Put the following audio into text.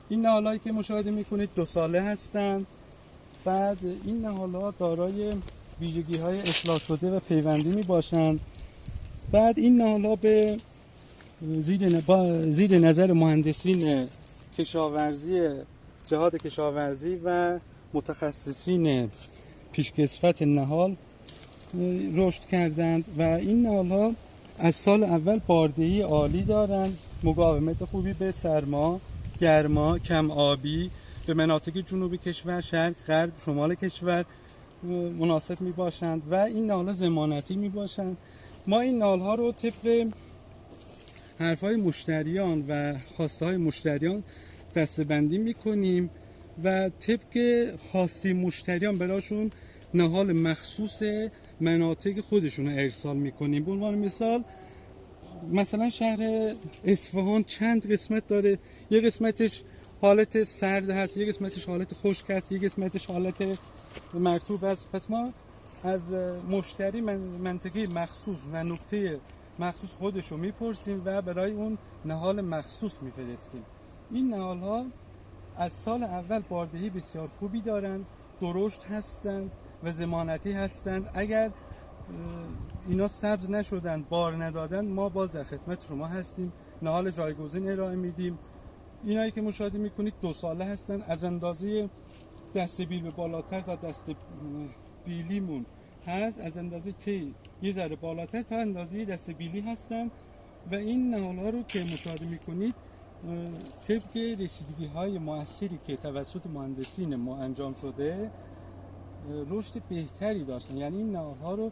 این نهال‌هایی که مشاهده میکنید 2 ساله هستند. بعد این نهال‌ها دارای ویژگی‌های اصلاح شده و پیوندی میباشند. بعد این نهال‌ها به زیر نظر مهندسین کشاورزی، جهاد کشاورزی و متخصصین پیشکسوت نهال رشد کردند و این نهال‌ها از سال اول باردهی عالی دارند، مقاومت خوبی به سرما، گرما، کم آبی به مناطق جنوبی کشور، شرق، غرب، شمال کشور مناسب می باشند و این نهال‌ها ضمانتی می باشند. ما این نهال‌ها رو طبق حرف‌های مشتریان و خواسته‌های مشتریان دسته‌بندی می‌کنیم و طبق خواسته مشتریان براشون نهال مخصوص مناطق خودشون رو ارسال می‌کنیم. به عنوان مثلا شهر اصفهان چند قسمت داره، یه قسمتش حالت سرد هست، یه قسمتش حالت خشک هست، یه قسمتش حالت مرطوب است. پس ما از مشتری منطقه مخصوص و نقطه مخصوص خودشو میپرسیم و برای اون نهال مخصوص میفرستیم. این نهال ها از سال اول باردهی بسیار خوبی دارند، درشت هستند و ضمانتی هستند. اگر اینا سبز نشدن، بار ندادن، ما باز در خدمت شما هستیم، نهال جایگزین ارائه میدیم. اینایی که مشاهده میکنید 2 ساله هستند، از اندازه دست بیل به بالاتر تا دست بیلیمون هست، از اندازه تی یه ذره بالاتر تا اندازه دست بیلی هستن و این نهال ها رو که مشاهده میکنید طبق رسیدگی های مؤثری که توسط مهندسین ما انجام شده رشد بهتری داشتن. یعنی این نهال ها رو